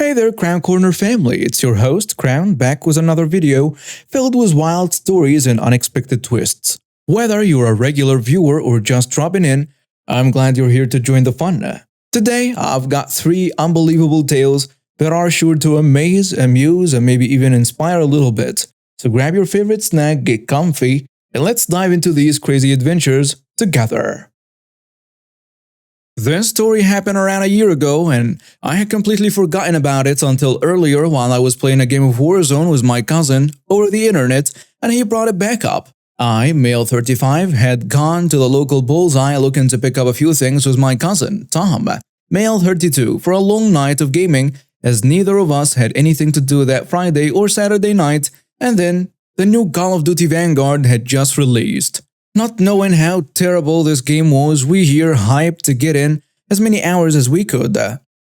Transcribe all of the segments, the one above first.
Hey there, Crown Corner family, it's your host, Crown, back with another video filled with wild stories and unexpected twists. Whether you're a regular viewer or just dropping in, I'm glad you're here to join the fun. Today, I've got 3 unbelievable tales that are sure to amaze, amuse, and maybe even inspire a little bit. So grab your favorite snack, get comfy, and let's dive into these crazy adventures together. This story happened around a year ago, and I had completely forgotten about it until earlier while I was playing a game of Warzone with my cousin over the internet, and he brought it back up. I, male 35, had gone to the local bullseye looking to pick up a few things with my cousin, Tom, male 32, for a long night of gaming, as neither of us had anything to do that Friday or Saturday night, and then the new Call of Duty Vanguard had just released. Not knowing how terrible this game was, we here hyped to get in as many hours as we could.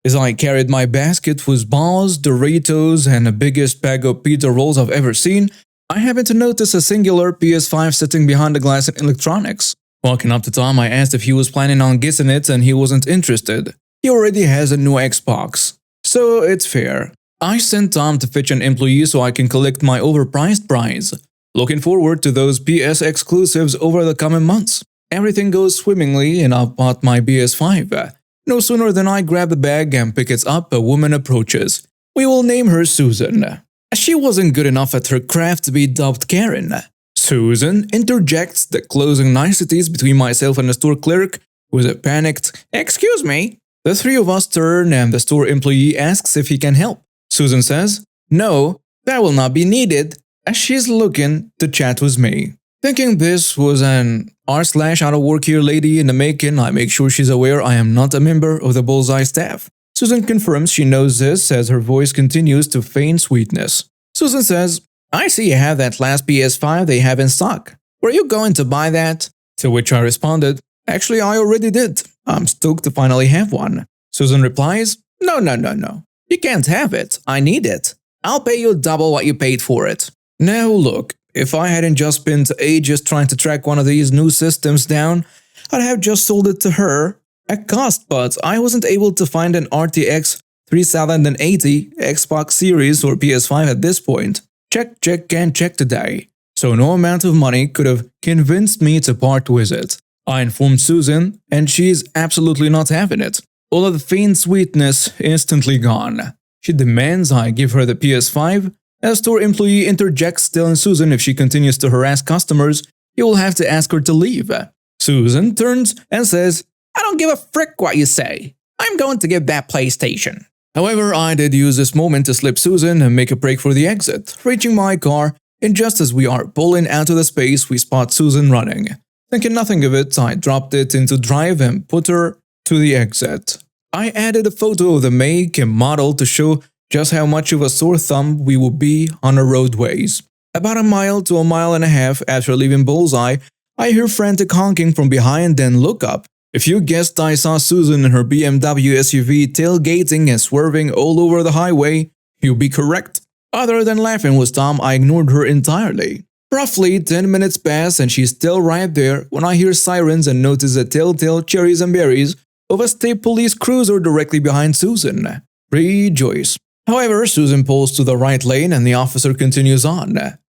As I carried my basket with balls, Doritos, and the biggest bag of pizza rolls I've ever seen, I happened to notice a singular PS5 sitting behind the glass in electronics. Walking up to Tom, I asked if he was planning on getting it, and he wasn't interested. He already has a new Xbox. So it's fair. I sent Tom to fetch an employee so I can collect my overpriced prize. Looking forward to those PS exclusives over the coming months. Everything goes swimmingly and I've bought my PS5. No sooner than I grab the bag and pick it up, a woman approaches. We will name her Susan. She wasn't good enough at her craft to be dubbed Karen. Susan interjects the closing niceties between myself and the store clerk with a panicked, "Excuse me." The 3 of us turn and the store employee asks if he can help. Susan says, "No, that will not be needed," as she's looking to chat with me. Thinking this was an r/out-of-work-here lady in the making, I make sure she's aware I am not a member of the Bullseye staff. Susan confirms she knows this as her voice continues to feign sweetness. Susan says, "I see you have that last PS5 they have in stock. Were you going to buy that?" To which I responded, "Actually, I already did. I'm stoked to finally have one." Susan replies, No. You can't have it. I need it. I'll pay you double what you paid for it." Now look, if I hadn't just spent ages trying to track one of these new systems down, I'd have just sold it to her at cost, but I wasn't able to find an RTX 3080 Xbox Series or PS5 at this point. Check, and check today. So no amount of money could have convinced me to part with it. I informed Susan, and she's absolutely not having it. All of the faint sweetness instantly gone. She demands I give her the PS5. As store employee interjects, telling Susan if she continues to harass customers, he will have to ask her to leave. Susan turns and says, "I don't give a frick what you say. I'm going to get that PlayStation." However, I did use this moment to slip Susan and make a break for the exit, reaching my car, and just as we are pulling out of the space, we spot Susan running. Thinking nothing of it, I dropped it into drive and put her to the exit. I added a photo of the make and model to show just how much of a sore thumb we would be on the roadways. About a mile to a mile and a half after leaving Bullseye, I hear frantic honking from behind and look up. If you guessed I saw Susan in her BMW SUV tailgating and swerving all over the highway, you'd be correct. Other than laughing with Tom, I ignored her entirely. Roughly 10 minutes pass and she's still right there when I hear sirens and notice the telltale cherries and berries of a state police cruiser directly behind Susan. Rejoice. However, Susan pulls to the right lane and the officer continues on.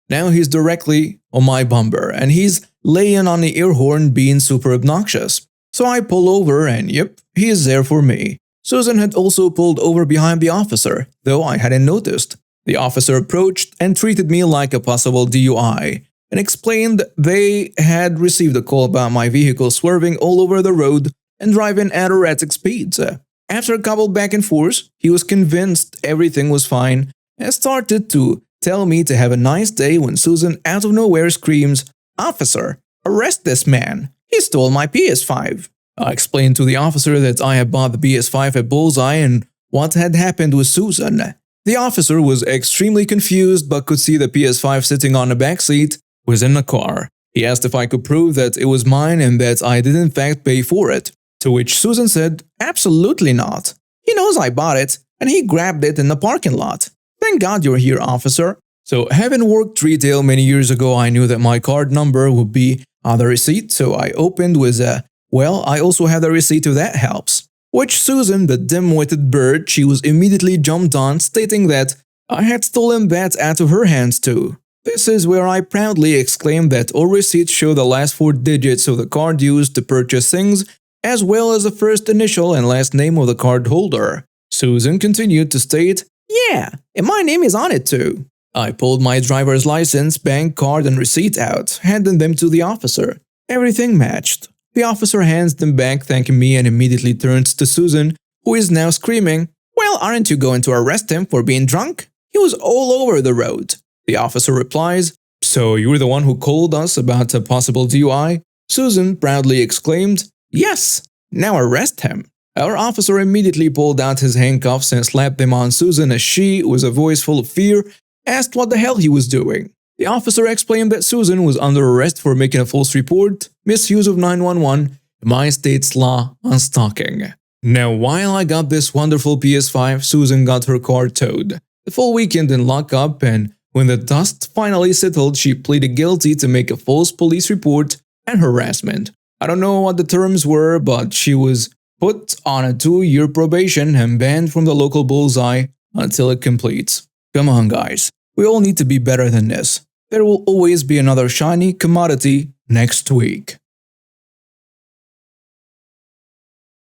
Now he's directly on my bumper and he's laying on the air horn being super obnoxious. So I pull over and yep, he is there for me. Susan had also pulled over behind the officer, though I hadn't noticed. The officer approached and treated me like a possible DUI and explained they had received a call about my vehicle swerving all over the road and driving at erratic speeds. After a couple back and forth, he was convinced everything was fine and started to tell me to have a nice day when Susan out of nowhere screams, "Officer, arrest this man. He stole my PS5. I explained to the officer that I had bought the PS5 at Bullseye and what had happened with Susan. The officer was extremely confused but could see the PS5 sitting on the backseat within the car. He asked if I could prove that it was mine and that I did in fact pay for it. To which Susan said, "Absolutely not. He knows I bought it, and he grabbed it in the parking lot. Thank God you're here, officer." So having worked retail many years ago, I knew that my card number would be on the receipt, so I opened with a, "Well, I also have the receipt if that helps." Which Susan, the dim-witted bird, she was immediately jumped on, stating that I had stolen that out of her hands too. This is where I proudly exclaimed that all receipts show the last 4 digits of the card used to purchase things, as well as the first initial and last name of the card holder. Susan continued to state, "Yeah, and my name is on it too." I pulled my driver's license, bank card, and receipt out, handing them to the officer. Everything matched. The officer hands them back, thanking me, and immediately turns to Susan, who is now screaming, "Well, aren't you going to arrest him for being drunk? He was all over the road." The officer replies, "So you were the one who called us about a possible DUI?" Susan proudly exclaimed, "Yes, now arrest him." Our officer immediately pulled out his handcuffs and slapped them on Susan as she, with a voice full of fear, asked what the hell he was doing. The officer explained that Susan was under arrest for making a false report, misuse of 911, my state's law on stalking. Now, while I got this wonderful PS5, Susan got her car towed. The full weekend in lockup, and when the dust finally settled, she pleaded guilty to make a false police report and harassment. I don't know what the terms were, but she was put on a 2-year probation and banned from the local bullseye until it completes. Come on, guys. We all need to be better than this. There will always be another shiny commodity next week.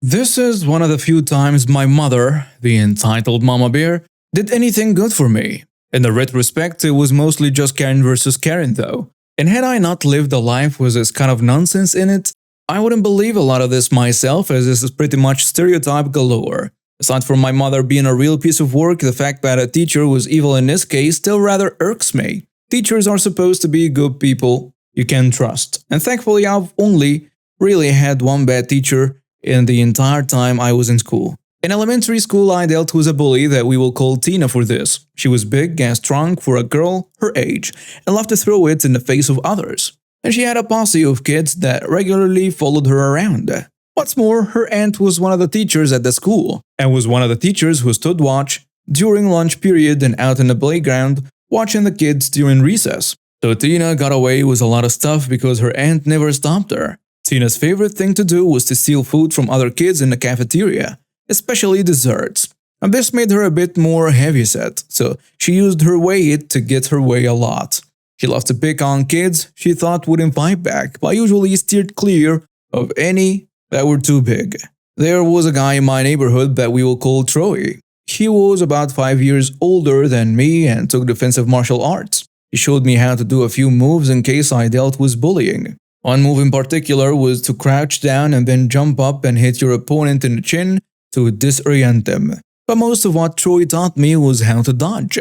This is one of the few times my mother, the entitled Mama Bear, did anything good for me. In the retrospect, it was mostly just Karen versus Karen though. And had I not lived a life with this kind of nonsense in it, I wouldn't believe a lot of this myself, as this is pretty much stereotype galore. Aside from my mother being a real piece of work, the fact that a teacher was evil in this case still rather irks me. Teachers are supposed to be good people you can trust. And thankfully I've only really had one bad teacher in the entire time I was in school. In elementary school, I dealt with a bully that we will call Tina for this. She was big and strong for a girl her age and loved to throw it in the face of others. And she had a posse of kids that regularly followed her around. What's more, her aunt was one of the teachers at the school, and was one of the teachers who stood watch during lunch period and out in the playground watching the kids during recess. So Tina got away with a lot of stuff because her aunt never stopped her. Tina's favorite thing to do was to steal food from other kids in the cafeteria, especially desserts. And this made her a bit more heavyset, so she used her weight to get her way a lot. She loved to pick on kids she thought wouldn't fight back, but usually steered clear of any that were too big. There was a guy in my neighborhood that we will call Troy. He was about 5 years older than me and took defensive martial arts. He showed me how to do a few moves in case I dealt with bullying. One move in particular was to crouch down and then jump up and hit your opponent in the chin to disorient them. But most of what Troy taught me was how to dodge.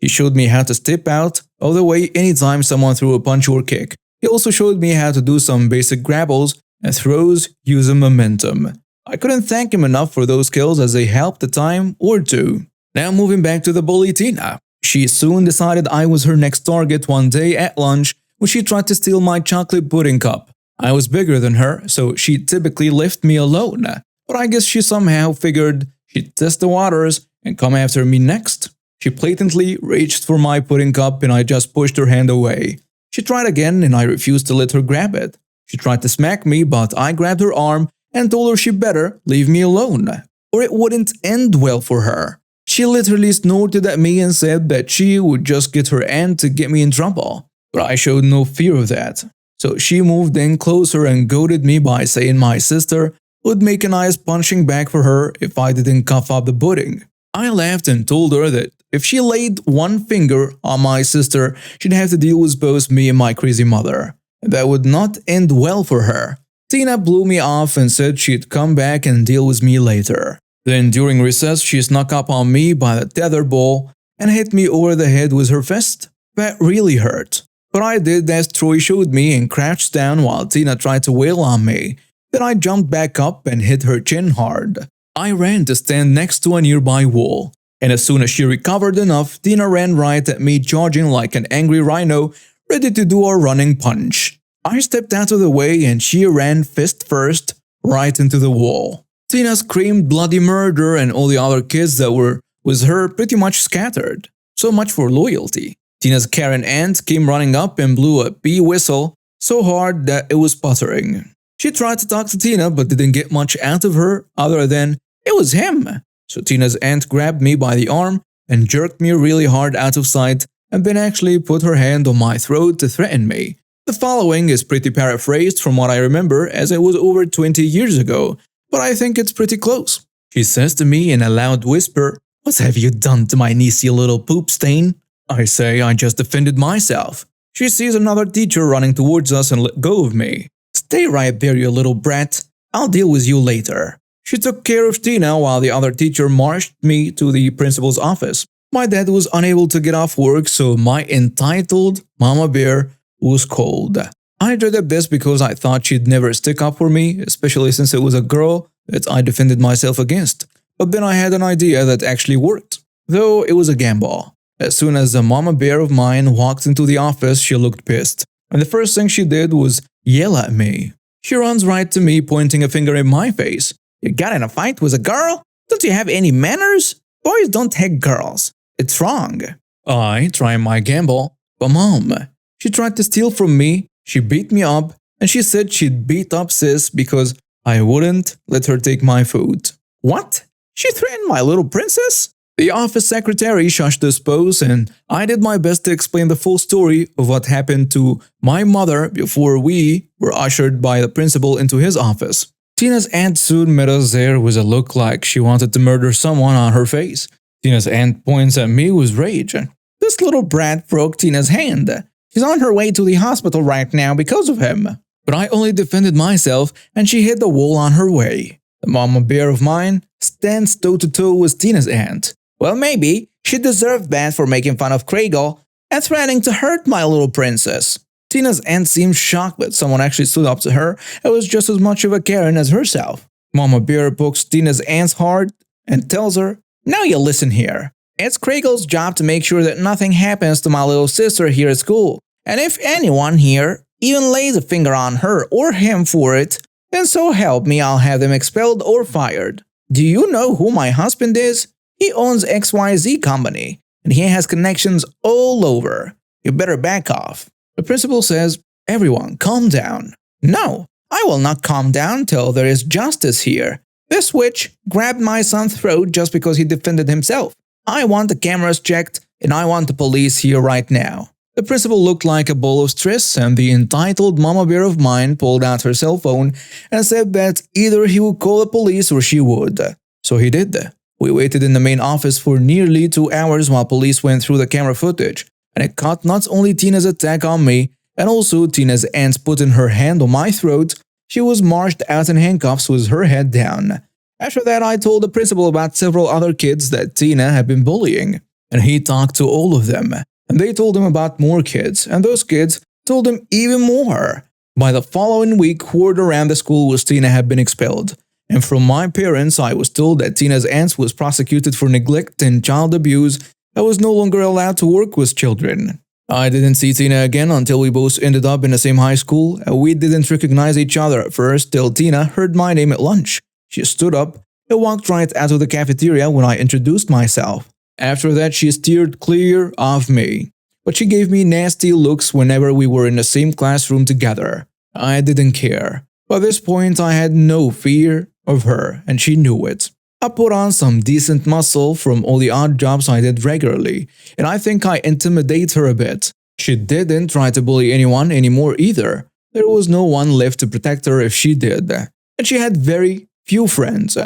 He showed me how to step out of the way anytime someone threw a punch or kick. He also showed me how to do some basic grabbles and throws using momentum. I couldn't thank him enough for those skills as they helped a time or two. Now moving back to the bully Tina. She soon decided I was her next target one day at lunch when she tried to steal my chocolate pudding cup. I was bigger than her, so she typically left me alone. But I guess she somehow figured she'd test the waters and come after me next. She blatantly reached for my pudding cup and I just pushed her hand away. She tried again and I refused to let her grab it. She tried to smack me, but I grabbed her arm and told her she better leave me alone, or it wouldn't end well for her. She literally snorted at me and said that she would just get her aunt to get me in trouble. But I showed no fear of that. So she moved in closer and goaded me by saying my sister would make a nice punching bag for her if I didn't cough up the pudding. I laughed and told her that if she laid one finger on my sister, she'd have to deal with both me and my crazy mother. That would not end well for her. Tina blew me off and said she'd come back and deal with me later. Then during recess, she snuck up on me by the tether ball and hit me over the head with her fist. That really hurt. But I did as Troy showed me and crouched down while Tina tried to wail on me. Then I jumped back up and hit her chin hard. I ran to stand next to a nearby wall. And as soon as she recovered enough, Tina ran right at me, charging like an angry rhino, ready to do a running punch. I stepped out of the way and she ran fist first right into the wall. Tina screamed bloody murder and all the other kids that were with her pretty much scattered. So much for loyalty. Tina's Karen aunt came running up and blew a pee whistle so hard that it was sputtering. She tried to talk to Tina but didn't get much out of her other than, "It was him." So Tina's aunt grabbed me by the arm and jerked me really hard out of sight and then actually put her hand on my throat to threaten me. The following is pretty paraphrased from what I remember as it was over 20 years ago, but I think it's pretty close. She says to me in a loud whisper, "What have you done to my niece, you little poop stain?" I say I just defended myself. She sees another teacher running towards us and let go of me. "Stay right there, you little brat. I'll deal with you later." She took care of Tina while the other teacher marched me to the principal's office. My dad was unable to get off work, so my entitled mama bear was cold. I dreaded this because I thought she'd never stick up for me, especially since it was a girl that I defended myself against. But then I had an idea that actually worked, though it was a gamble. As soon as the mama bear of mine walked into the office, she looked pissed, and the first thing she did was yell at me. She runs right to me, pointing a finger in my face. "You got in a fight with a girl? Don't you have any manners? Boys don't hit girls. It's wrong." I tried my gamble, but Mom, she tried to steal from me, she beat me up, and she said she'd beat up sis because I wouldn't let her take my food. What? She threatened my little princess? The office secretary shushed this pose, and I did my best to explain the full story of what happened to my mother before we were ushered by the principal into his office. Tina's aunt soon met us there with a look like she wanted to murder someone on her face. Tina's aunt points at me with rage. "This little brat broke Tina's hand. She's on her way to the hospital right now because of him." But I only defended myself, and she hit the wall on her way. The mama bear of mine stands toe-to-toe with Tina's aunt. "Well, maybe she deserved that for making fun of Kriegel and threatening to hurt my little princess." Tina's aunt seemed shocked that someone actually stood up to her and was just as much of a Karen as herself. Mama bear pokes Tina's aunt's heart and tells her, "Now you listen here. It's Kriegel's job to make sure that nothing happens to my little sister here at school. And if anyone here even lays a finger on her or him for it, then so help me, I'll have them expelled or fired. Do you know who my husband is? He owns XYZ company, and he has connections all over. You better back off." The principal says, "Everyone, calm down." No, I will not calm down till there is justice here. This witch grabbed my son's throat just because he defended himself. I want the cameras checked, and I want the police here right now. The principal looked like a ball of stress, and the entitled mama bear of mine pulled out her cell phone and said that either he would call the police or she would. So he did. We waited in the main office for nearly 2 hours while police went through the camera footage, and it caught not only Tina's attack on me, and also Tina's aunt's putting her hand on my throat. She was marched out in handcuffs with her head down. After that, I told the principal about several other kids that Tina had been bullying, and he talked to all of them, and they told him about more kids, and those kids told him even more. By the following week, word around the school was Tina had been expelled, and from my parents, I was told that Tina's aunt was prosecuted for neglect and child abuse and was no longer allowed to work with children. I didn't see Tina again until we both ended up in the same high school, and we didn't recognize each other at first till Tina heard my name at lunch. She stood up and walked right out of the cafeteria when I introduced myself. After that, she steered clear of me, but she gave me nasty looks whenever we were in the same classroom together. I didn't care. By this point, I had no fear of her, and she knew it. I put on some decent muscle from all the odd jobs I did regularly, and I think I intimidate her a bit. She didn't try to bully anyone anymore either. There was no one left to protect her if she did, and she had very few friends.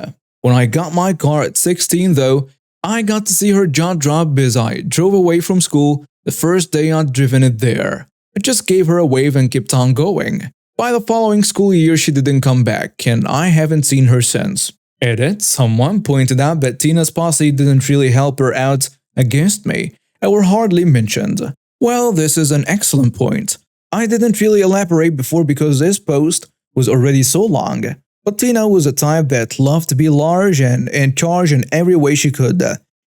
When I got my car at 16 though, I got to see her jaw drop as I drove away from school the first day I'd driven it there. I just gave her a wave and kept on going. By the following school year, she didn't come back, and I haven't seen her since. Edit, someone pointed out that Tina's posse didn't really help her out against me, and were hardly mentioned. Well, this is an excellent point. I didn't really elaborate before because this post was already so long. But Tina was a type that loved to be large and in charge in every way she could.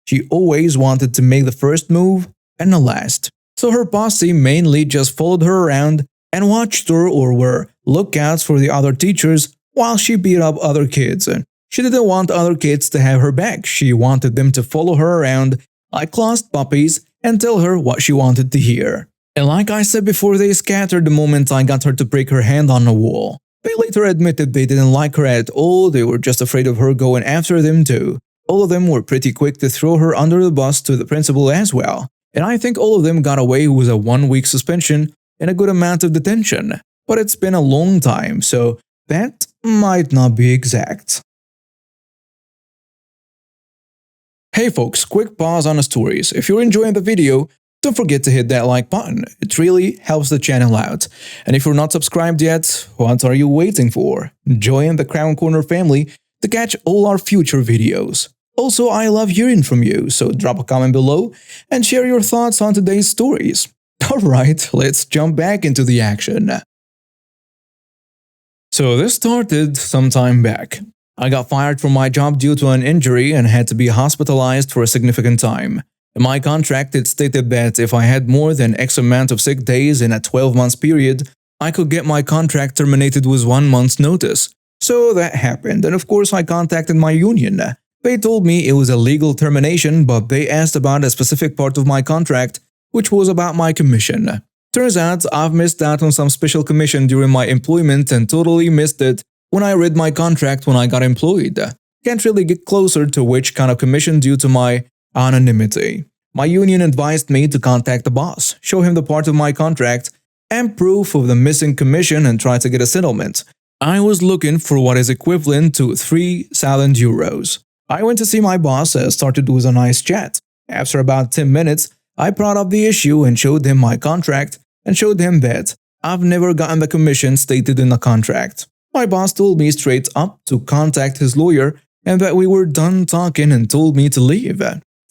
She always wanted to make the first move and the last. So her posse mainly just followed her around and watched her or were lookouts for the other teachers while she beat up other kids. She didn't want other kids to have her back. She wanted them to follow her around like lost puppies and tell her what she wanted to hear. And like I said before, they scattered the moment I got her to break her hand on the wall. They later admitted they didn't like her at all, they were just afraid of her going after them too. All of them were pretty quick to throw her under the bus to the principal as well, and I think all of them got away with a 1-week suspension and a good amount of detention. But it's been a long time, so that might not be exact. Hey folks, quick pause on the stories. If you're enjoying the video, don't forget to hit that like button. It really helps the channel out. And if you're not subscribed yet, what are you waiting for? Join the K-Korner family to catch all our future videos. Also, I love hearing from you, so drop a comment below and share your thoughts on today's stories. Alright, let's jump back into the action. So this started some time back. I got fired from my job due to an injury and had to be hospitalized for a significant time. In my contract, it stated that if I had more than X amount of sick days in a 12-month period, I could get my contract terminated with 1 month's notice. So that happened, and of course I contacted my union. They told me it was a legal termination, but they asked about a specific part of my contract, which was about my commission. Turns out I've missed out on some special commission during my employment and totally missed it when I read my contract when I got employed. Can't really get closer to which kind of commission due to my anonymity. My union advised me to contact the boss, show him the part of my contract, and proof of the missing commission and try to get a settlement. I was looking for what is equivalent to 3,000 euros. I went to see my boss and started with a nice chat. After about 10 minutes, I brought up the issue and showed him my contract and showed him that I've never gotten the commission stated in the contract. My boss told me straight up to contact his lawyer and that we were done talking and told me to leave.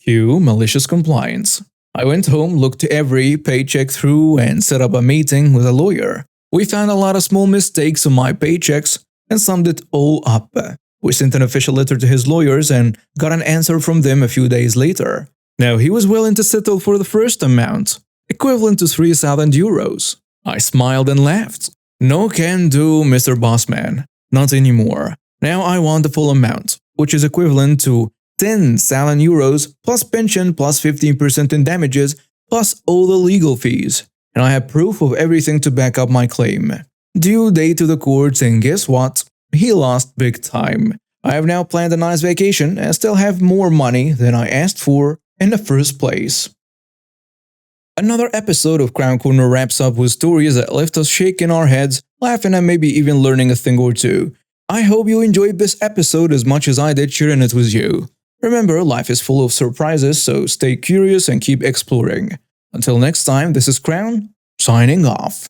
Cue malicious compliance. I went home, looked every paycheck through and set up a meeting with a lawyer. We found a lot of small mistakes on my paychecks and summed it all up. We sent an official letter to his lawyers and got an answer from them a few days later. Now he was willing to settle for the first amount, equivalent to 3,000 euros. I smiled and laughed. No can do, Mr. Bossman. Not anymore. Now I want the full amount, which is equivalent to 10,000 euros plus pension plus 15% in damages plus all the legal fees. And I have proof of everything to back up my claim. Due date to the courts, and guess what? He lost big time. I have now planned a nice vacation and still have more money than I asked for in the first place. Another episode of K-Korner wraps up with stories that left us shaking our heads, laughing and maybe even learning a thing or two. I hope you enjoyed this episode as much as I did sharing it with you. Remember, life is full of surprises, so stay curious and keep exploring. Until next time, this is Crown, signing off.